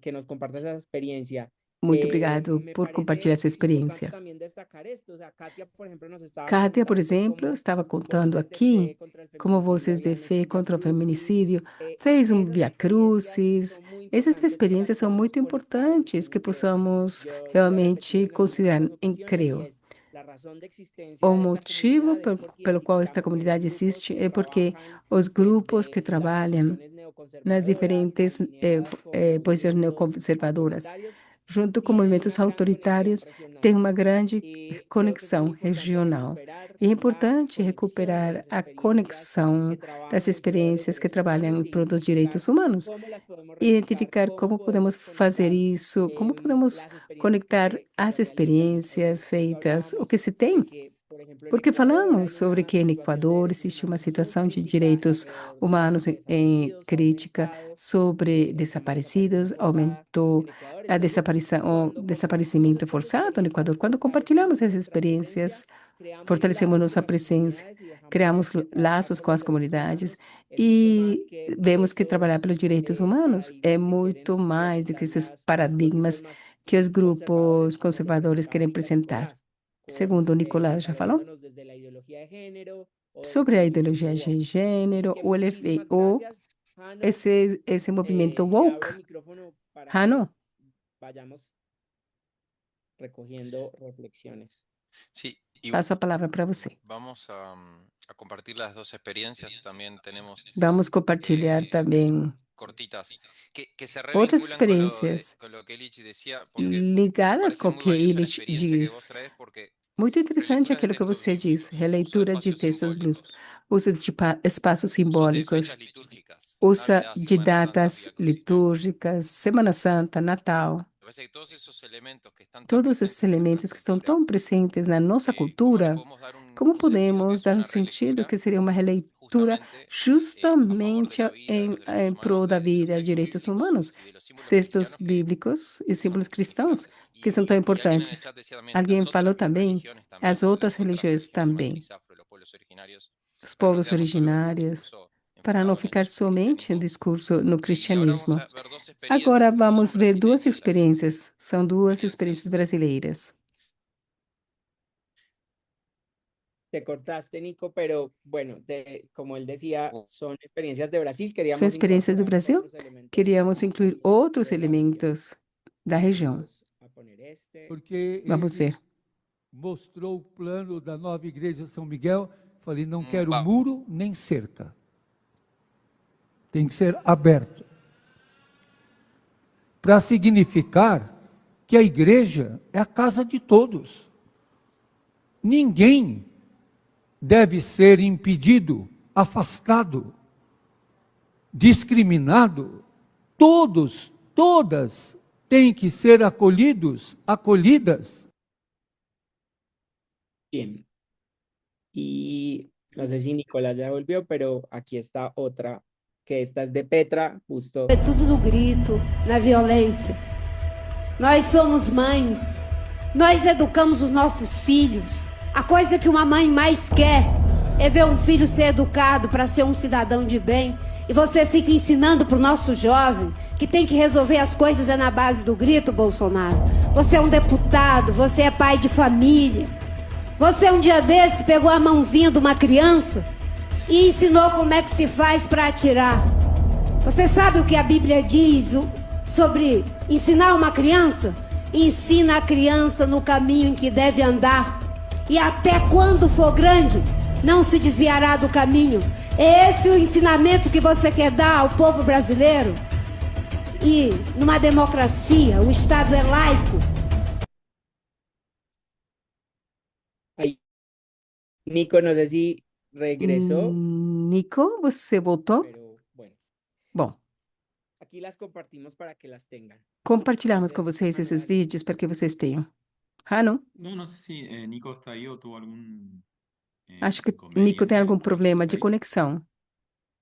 que nos comparta esa experiencia. Muito obrigado Me por parece compartilhar sua importante experiência. también destacar esto. O sea, Katia, por ejemplo, nos estaba Kátia, por contando exemplo, cómo estava contando Voces de aqui Fe contra el como Feminicidio Voces de habían hecho Fé un Via contra o Crucis. feminicídio fez um Esas Via experiencias Crucis. son muy Essas importantes que las experiências são podamos muito conectar importantes que en Creo. possamos Yo lo he repetido realmente en considerar otras em ocasiones y Creo. es la razón de existencia O de esta motivo comunidad es porque pelo qual esta identificamos que los comunidade grupos existe que é porque trabajan os grupos que desde las trabalham posiciones nas neoconservadoras, diferentes alineadas con posições movimientos neoconservadoras, autoritarios, junto com tienen movimentos una gran conexión autoritários, tem regional. uma grande Y creo que es muy conexão importante regional. recuperar E é la importante conexión de recuperar las a experiencias conexão que trabajan das en pro de los experiências que derechos trabalham humanos em e prol dos identificar direitos humanos. cómo las podemos replicar, Identificar cómo como podemos podemos fazer conectar isso, como podemos las experiencias conectar que as se realizan. experiências Por ejemplo, feitas, o hablábamos que se de tem. que, por ejemplo, en Porque Ecuador falamos hay sobre una que no situación de Equador derechos existe uma humanos muy situação de crítica direitos alrededor de humanos em desaparecidos, ha crítica aumentado sobre el tema de desaparecidos, desaparición forzada aumentou en Ecuador. a Entonces, o cuando desaparecimento nosotros forçado no Equador. Quando fortalecemos compartilhamos essas nuestra presencia, experiências, creamos fortalecemos lazos con nossa las presença, comunidades y dejamos ver criamos que trabajar laços por com los as derechos comunidades humanos es mucho más e que vemos que trabalhar esos pelos direitos humanos é paradigmas que muito quieren mais do que presentar esses los grupos paradigmas más que os grupos conservadores, como lo conservadores presentaba querem ahorita apresentar. Nicolás, Segundo o Nicolás já falou, desarrollándonos desde la ideología de género o desde sobre el a ideologia movimiento de woke. Así gênero, que o, muchísimas gracias, Jano. esse movimento Le abro woke. el micrófono para que Hano, vayamos recogiendo reflexiones. Sí, y passo a palavra para você. vamos a compartir las dos experiencias. También tenemos Vamos compartilhar também cortitas que se outras revinculan experiências con lo que Illich decía, porque me ligadas parece com o muy que valiosa la Illich experiencia que vos diz. traes, porque Muito interessante releituras de aquilo que textos você diz, bíblicos, uso de releitura de espacios textos blues, simbólicos, uso de espaços uso de simbólicos, fechas litúrgicas, usa Navidad, de Semana Santa, datas Vía Crucis. litúrgicas, Semana Santa, Natal. Me parece que todos esos elementos que están tan Todos esses presentes en nuestra elementos que estão cultura, tão presentes na nossa ¿cómo le cultura, podemos dar como un sentido que podemos es dar um una sentido relectura que seria uma releitura justamente a favor de justamente la vida, de los derechos em prol humanos, da de los vida, textos direitos bíblicos humanos, y de los símbolos textos cristianos bíblicos e que son símbolos cristãos significantes? que são tão Y alguien en el importantes? chat decía también, Alguém las falou otras também, religiones as también, outras las otras religiões religiones também, matriz afro, los pueblos originarios, os para no povos quedarnos solo en un originários, discurso para não enfocado en ficar el somente em cristianismo. discurso no Y ahora vamos cristianismo. a ver dos Agora experiencias, dos vamos son ver duas brasileñas las experiências, são duas experiencias. experiências brasileiras. Te cortaste, Nico, pero bueno, como él decía, Oh. son experiencias de Brasil. São Queríamos experiências do incorporar Brasil? otros elementos Queríamos incluir también outros de la región. elementos da região. Vamos a poner este. Porque Vamos ele ver. mostrou o plano da nova igreja São Miguel. Falei, não quero Vamos. muro nem cerca. Tem que ser aberto. Para significar que a igreja é a casa de todos. Ninguém deve ser impedido, afastado, discriminado. Todos, todas têm que ser acolhidos, acolhidas. Bien. Y no sé si Nicolás ya volvió, pero aquí está otra que esta es de Petra, justo. É tudo no grito, na violência. Nós somos mães, nós educamos os nossos filhos. A coisa que uma mãe mais quer é ver um filho ser educado para ser um cidadão de bem. E você fica ensinando para o nosso jovem que tem que resolver as coisas é na base do grito, Bolsonaro. Você é um deputado, você é pai de família. Você um dia desse pegou a mãozinha de uma criança e ensinou como é que se faz para atirar. Você sabe o que a Bíblia diz sobre ensinar uma criança? Ensina a criança no caminho em que deve andar. E até quando for grande, não se desviará do caminho. É esse o ensinamento que você quer dar ao povo brasileiro? E numa democracia, o Estado é laico. Ahí. Nico, no sé si regresó, Nico, você voltou? pero bueno, Bom, aquí las compartimos para que las tengan. compartilhamos com Entonces, vocês esses Manuel, vídeos para que vocês tenham. Não? No sé si Nico está ahí o tuvo algún Acho que Nico tem inconveniente algum con problema de Face. conexão.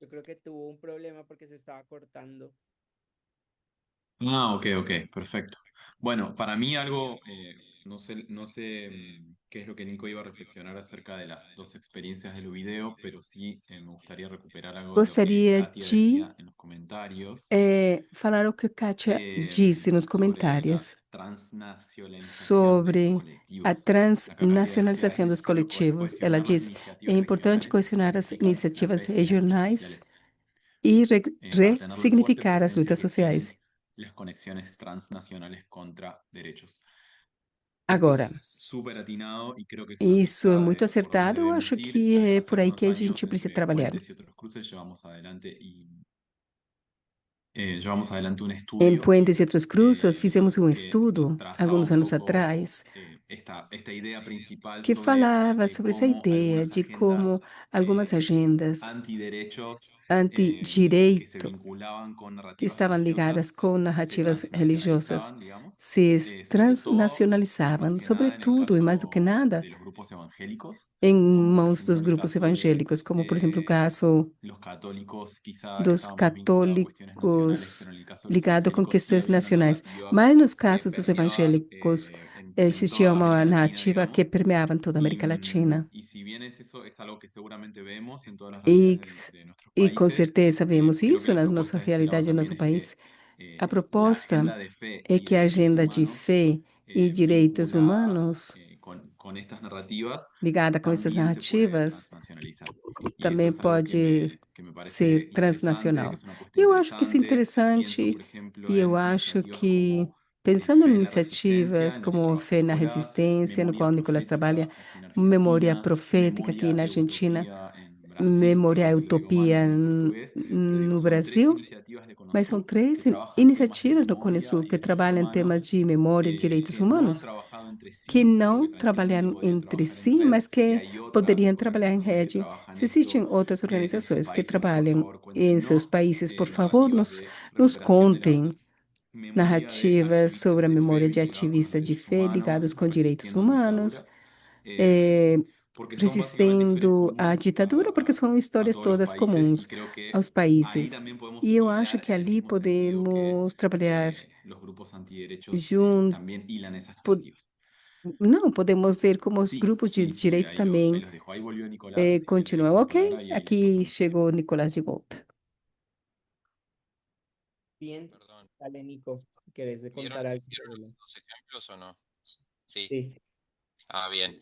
yo creo que tuvo un problema porque se estaba cortando. Ah, ok, perfecto. Bueno, para mí algo, no sé qué es lo que Nico iba a reflexionar acerca de las dos experiencias del video, pero sí me gustaría recuperar algo de lo que Gostaria Katia de decía en los comentarios falar o que Kátia disse nos sobre comentários la transnacionalización de sobre los a colectivos. Acá Katia decía, transnacionalização es dos necesario coletivos. Ela cohesionar las diz: é iniciativas importante regionales colecionar y as significar iniciativas las derechos regionais sociales. e Para tener la fuerte ressignificar as presencia lutas que sociais. tienen las conexiones transnacionales contra derechos. Esto Agora, es súper atinado y creo que es una isso é pista muito por donde acertado. Eu debemos acho ir. que é Hace por aí algunos que a años, gente precisa entre trabalhar. puentes y otros cruces, llevamos adelante un Em estudio Puentes e Outros Cruzes, fizemos um que estudo, trazaba alguns un anos poco atrás, esta idea principal que sobre falava sobre essa cómo ideia algunas de como algumas agendas antiderechos que se anti-direito vinculaban con que narrativas estavam ligadas religiosas com se narrativas religiosas transnacionalizaban, digamos, se sobre todo y transnacionalizavam, más que nada en el sobretudo e mais do que caso nada, de los grupos evangélicos, em como por mãos ejemplo dos en el grupos caso evangélicos, como por exemplo o caso los católicos quizá dos estaban más vinculados a cuestiones nacionales, católicos pero en el caso de los ligado com evangélicos sí questões había una nacionais. narrativa Mas nos que casos dos permeaba evangélicos, en existia toda uma América Latina, narrativa que digamos. permeava toda a América Latina. Y si bien eso es algo que seguramente vemos en todas las E, realidades de nuestros e com países, certeza vemos creo que isso la na propuesta nossa de este lado realidade, no también nosso es país. que A la proposta agenda de fe é y que a derechos agenda de humanos fé e direitos vinculada humanos, con estas narrativas ligada com essas también se puede narrativas, transnacionalizar. Y também eso es algo pode que me parece ser interesante, transnacional. que es una apuesta Eu acho que isso é interesante. Pienso, interessante por ejemplo, e eu en acho iniciativas que, como pensando Fe em en la Resistencia, iniciativas en la que como trabaja Fé na Nicolás, Resistência, no Memoria qual Nicolás trabalha, Profética aquí en Memória Argentina, Profética aqui Memoria na Argentina, Utopía en Brasil, si Memória acaso lo digo mal Utopia en portugués, pero digo, no son tres Brasil, iniciativas de mas são CONASUR que três trabajan temas de iniciativas no Cone memoria Sul y que derechos trabalham temas humanos, de memória e direitos que no han humanos, trabajado entre que sí, pero que não tranquilamente trabalharam podrían entre trabajar en si, red. mas Si que hay otras poderiam trabalhar em organizaciones que rede. trabajan Se existem esto outras en sus organizações que países, por trabalham favor, em seus cuéntenos. países, por favor, Narrativas nos de nos recuperación de la contem memoria de narrativas sobre a activistas de fe memória de vinculados con los ativistas de derechos fé humanos, ligados com direitos resistiendo a la humanos, dictadura, porque son básicamente historias resistendo à comunes ditadura, porque são a histórias todos los todas países y comuns creo que aos ahí países. también podemos E eu acho hilar que en el ali mismo sentido que podemos trabalhar los grupos antiderechos junto. también hilan esas narrativas. Não, podemos ver como os Sí, grupos de sí, sí, direito ahí também los dejo. Ahí volvió Nicolás, así que le dejo continuam. la Ok, palabra y ahí les aqui pasamos a usted. chegou o Nicolás de volta. Bien, Perdón. dale, Nico, si querés de ¿Vieron, contar algo. vieron los dos ejemplos o no? Sí. Sí. Ah, bien.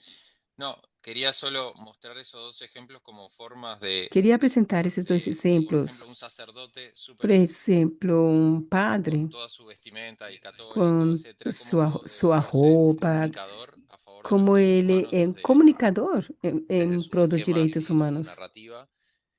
No, quería solo mostrar esos dos ejemplos como formas de, Queria apresentar esses dois por ejemplo, exemplos. un sacerdote súper Por exemplo, um padre con toda su vestimenta y católico, com etcétera, cómo sua volverse un roupa, comunicador a favor de los como derechos ele humanos é um desde comunicador em sus prol dos esquemas direitos y su humanos narrativa.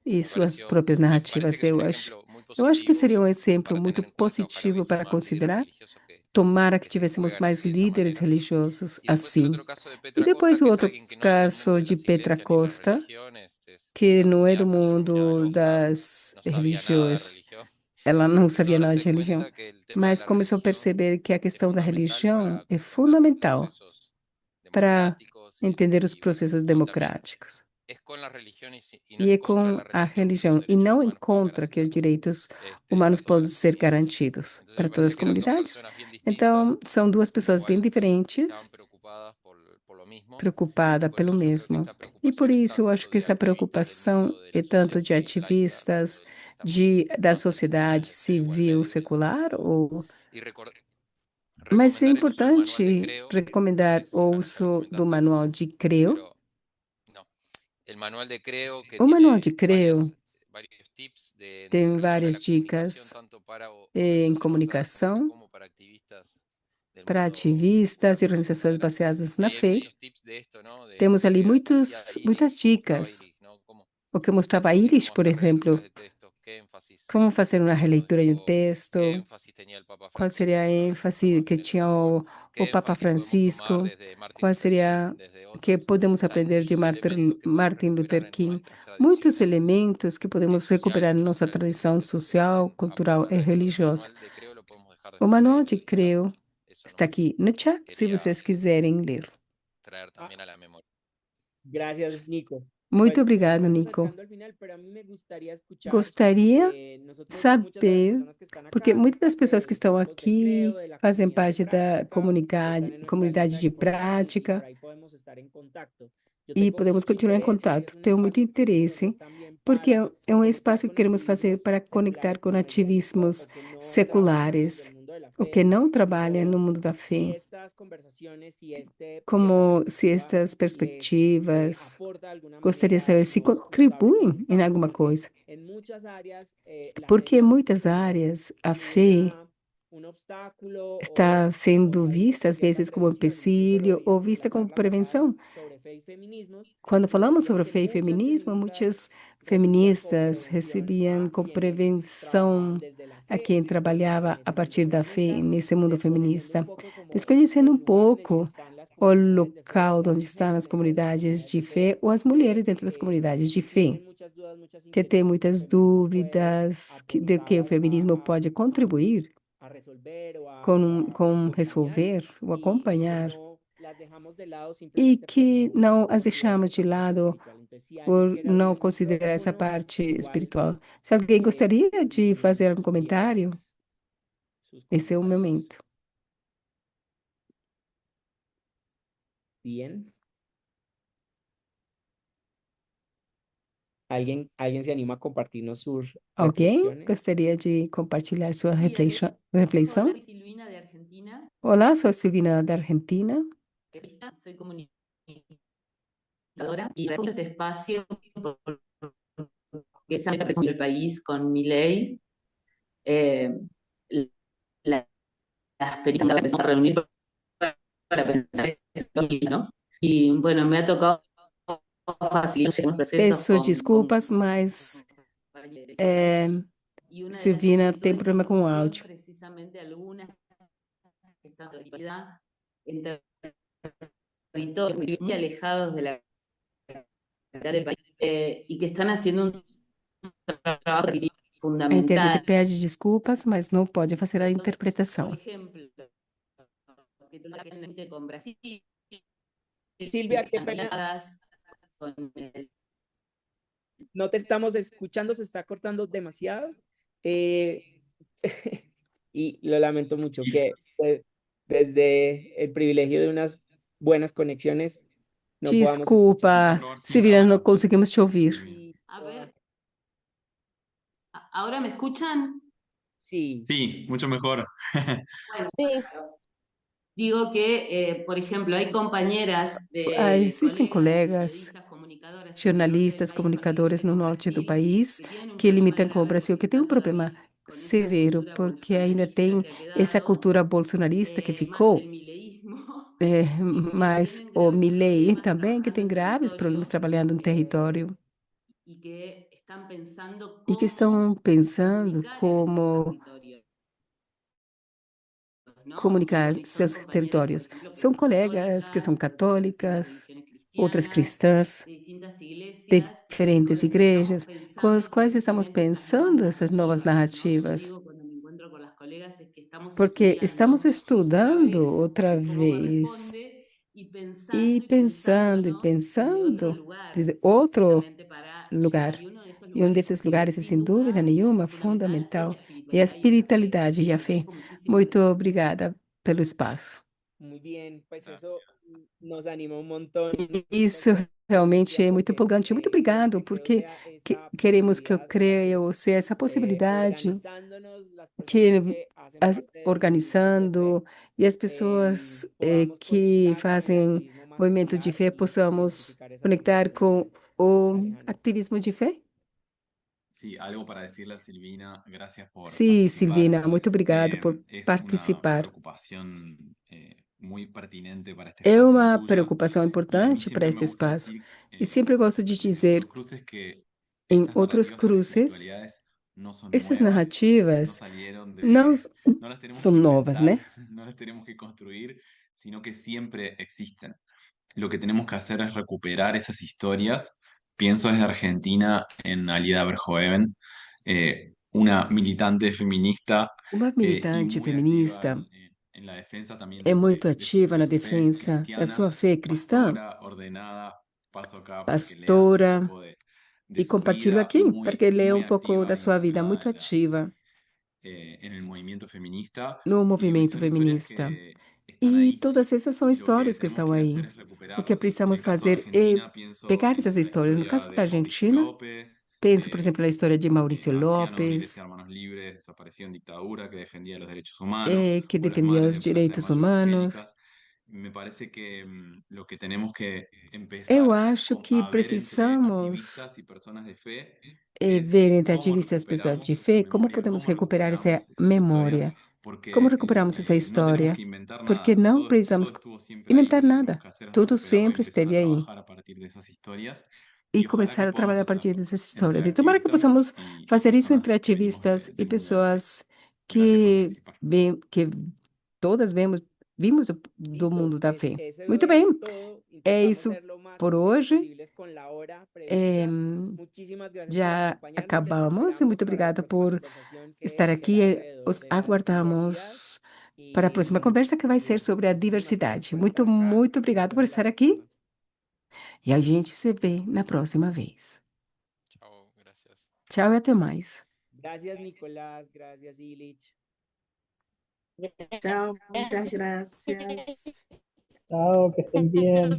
e Me suas pareció, próprias me parece narrativas. que es un Eu ejemplo muy acho que positivo seria um exemplo para muito tener en cuenta. Ojalá positivo hubiese para más líderes considerar. religiosos Tomara que que se tivéssemos muevan mais de esa líderes manera. religiosos Y después el assim. otro caso de E Petra depois Costa, o que es outro alguien que no es del mundo caso de de las Petra iglesias ni de las Costa, religiones, es que una não é do cineasta terminada el mundo Oscar, das no sabía nada de religiões. religión. Ela não Y sabia solo nada se de religião, cuenta que el tema de mas la começou a religión perceber que a es questão da fundamental religião para é comprender los fundamental procesos para democráticos entender os y, bueno, processos y también democráticos es con la religión y no e en é contra de com la a religión que los religião, e derechos não humanos puedan encontra que os garantizarse direitos para humanos todas podem las ser comunidades. garantidos Entonces para me todas parece as que eran dos comunidades. personas bien Então, distintas, são duas pessoas bem igual diferentes, estaban preocupadas por lo mismo, preocupadas por pelo eso yo creo que mesmo. esta E por preocupación es isso eu acho tanto que de essa activistas del preocupação mundo de é la tanto sociedad de civil laica, ativistas estamos da más sociedade profesionales, creo, al civil medio secular, ou y mas é recomendar el uso del manual de importante Creo. No recomendar sé si o ya lo uso do comentaste, manual de Creo. pero no. El manual de Creo que O manual de tiene Creo varios tips en tem relación a várias la comunicación, dicas tanto para em organizaciones basadas en fe comunicação como para activistas del para mundo ativistas secular, e por decirlo de organizações manera. baseadas Y na ahí hay fé. muchos tips de esto, ¿no? Temos De ali que decía muitas Iris, como mostraba dicas. Iris, ¿no? O que mostrava Qué Iris, cómo por hacer exemplo, lecturas de textos, qué énfasis como fazer uma tenía todo releitura de um esto, qué texto, énfasis tenía el Papa qual seria a Francisco sobre los ênfase temas que de tinha bueno, o qué Papa énfasis podemos tomar Francisco, desde Martin qual Luther King, seria desde que otros. podemos O sea, hay aprender de muchos elementos que podemos Martin recuperar Luther en King, nuestras muitos tradiciones elementos que podemos sociales, recuperar na nossa culturales y tradição civiles que social, pueden cultural e aportar a esto. El religiosa. manual de Creo lo podemos dejar O después ahí manual en de el chat. Creo Eso está nomás aqui no chat, se quería vocês quiserem ler. traer Ah, también a la memoria. gracias, Nico. Muito Pues nos obrigado, vamos Nico. acercando al final, pero a mí me gustaría escuchar Gostaria nosotros, muchas de las saber, personas que están porque acá hacen muitas das parte pessoas que de estão grupos de Creo, aqui de la fazem comunidad de parte da práctica, están en nuestra comunidade lista de de correos y por prática ahí podemos estar en contacto. Yo e tengo podemos mucho continuar em interés y es contato. un Tenho muito espacio que queremos hacer interesse, también porque para é um conectar espaço que con queremos fazer activismos para conectar seculares com como en México ativismos o que no trabajan desde el seculares, mundo de la o que fe, não trabalham no como mundo da si fé, estas conversaciones y y esta como se perspectiva estas les perspectivas, aporta de alguna gostaria de manera, saber se nos abre como contribuem em campo, alguma porque coisa. en muchas áreas la fe Porque em está vista muitas como áreas a fé un obstáculo está o sendo está vista vista con às cierta vezes como prevención. Incluso lo empecilho ou veíamos en la vista como charla pasada prevenção. sobre fe y feminismos, Quando nos falamos decían sobre que fé e muchas feminismo, feministas muitas recibían como feministas prevención recebiam a com quienes trabajaban prevenção desde la a fe quem trabalhava en a ese mundo partir da fé feminista, nesse mundo desconociendo un feminista, poco como desconhecendo el um lugar en el que pouco están las o comunidades de fe o local las onde estão mujeres as dentro de las comunidades comunidades de de fe fé ou as mulheres dentro das comunidades de fé, tienen muchas dudas, muchas que têm inquietudes que el muitas feminismo puede dúvidas de que o aportar feminismo pode contribuir a resolver o a com acompañar resolver ou y que acompanhar, no las dejamos de lado e simplemente por que no não as considerar deixamos esa de parte lado espiritual. Entonces, si alguien por quiere não algún considerar essa micrófono, parte igual espiritual. Se alguém gostaria de fazer algum comentário, bienvenidas sus esse é o comentarios. momento. Bien. ¿Alguien se anima a compartirnos sus Alguém reflexiones? gostaria de compartilhar sua Sí, reflexão? hola, soy Silvina de Argentina. Olá, sou Silvina da Argentina. Soy comunicadora y realizo este espacio porque esa meta que el país con mi ley. Las peritas empezamos a reunir para pensar esto, ¿no? Y bueno, me ha tocado facilitar algunos procesos Peço desculpas, mas y una de Silvina las tem problema com o áudio. precisamente algunas que están en territorios muy alejados de la realidad del país y que están haciendo un trabajo A fundamental. internet pede desculpas, mas não pode fazer a Por interpretação. ejemplo, que tú la gente con Brasil. Silvia, qué pena. No te estamos escuchando, se está cortando demasiado. Y lo lamento mucho que desde el privilegio de unas buenas conexiones no podamos Desculpa, Silvina, não conseguimos te ouvir. A ver. ¿Ahora me escuchan? Sí. Sí, mucho mejor. Bueno, Sí. digo que, por ejemplo, hay compañeras Existem colegas, jornalistas, comunicadores no norte do país que limitam com o Brasil, que tem um problema severo, porque ainda tem essa cultura bolsonarista que ficou, mas o Milei também, que tem graves problemas trabalhando no território e que estão pensando como comunicar seus territórios. São colegas que são católicas, outras cristãs, de diferentes igrejas, com as quais estamos pensando essas novas narrativas, porque estamos estudando outra vez e pensando e pensando, desde outro lugar. E um desses lugares é, sem dúvida nenhuma, fundamental, é a espiritualidade e a fé. Muito obrigada pelo espaço. Muy bien, pues Gracias. eso nos anima un montón, Isso realmente Silvia, é muito porque empolgante. Muito obrigado, deseo porque sea esa queremos que eu posibilidad creia, también ou seja, essa possibilidade organizándonos las que personas que hacen parte de los movimientos de fe, organizando e as pessoas podamos que conectar con el fazem activismo más movimento de popular fé y possamos identificar esa conectar com complejidad o alejandra. ativismo de fé. Sí, algo para decirle a Silvina, gracias por Sim, participar. Silvina, muito obrigado por Es una participar. preocupación muy pertinente para este É espacio la uma tuya. preocupação Y a mí importante para siempre me este gusta espaço. decir E sempre gosto de en dizer, otros cruces que em estas outros narrativas sobre cruces, espiritualidades no son essas nuevas, no narrativas salieron não no las tenemos são que novas, inventar, né? no las tenemos que construir, sino que siempre existen. Lo que tenemos que hacer es recuperar esas historias. Pienso desde Argentina en Alida Berjoven, una militante feminista Uma y militante muy activa feminista en la defensa también é muito ativa de na su fe defesa da cristiana, sua fé cristã, pastora, ordenada. Paso acá para que lea un pastora, poco de e su compartilho vida y aqui para que leia muy um pouco activa da sua vida, muito ativa en el movimiento feminista. no Y movimento son historias feminista. que están E ahí. todas essas são Y lo que histórias que tenemos estão que aí. hacer es O que recuperarlos. En precisamos el caso de fazer é Argentina, pienso pegar essas en la histórias. No historia caso da de Mauricio Argentina, López, penso, por exemplo, na história de Maurício anciano de Iglesia López, Hermanos Libres, desaparecido en dictadura, que defendía los derechos humanos, que o las defendia madres os de Plaza de direitos Mayo humanos. evangélicas. Me parece que lo que tenemos que Eu empezar acho que a ver entre precisamos activistas y personas de fe ver es entre cómo ativistas e pessoas de recuperamos esa fé como memoria, podemos cómo recuperar essa recuperamos esas historias, memória, como porque recuperamos essa no tenemos história, que inventar porque nada, não todo, precisamos todo estuvo siempre ahí, inventar lo que tenemos nada. que hacer es Tudo recuperarlo y sempre empezar a esteve aí. trabajar a partir de esas historias E y ojalá que começar a podamos trabalhar a hacerlo partir dessas entre histórias. E tomara que activistas possamos y fazer isso entre personas que venimos ativistas e del mundo de la fe. pessoas Gracias por que, participar. que todas vimos do Listo, mundo da pues fé. eso Muito bem, es todo. é Intentamos isso ser lo más por puntuales hoje. posibles con la hora previstas. Em, Muchísimas gracias por já acompañarnos. Les acabamos e esperamos muito para la obrigada próxima por conversación estar que será aqui. alrededor Os de la diversidad. aguardamos para a próxima conversa que vai ser sobre a Muchísimas gracias diversidade. por estar Muito, acá muito y nos obrigado por vemos la estar aqui próxima. e a gente se vê na próxima vez. Chao, gracias. Tchau e até mais. Gracias, Nicolás. Gracias, Illich. Chao, muchas gracias. Chao, que estén bien.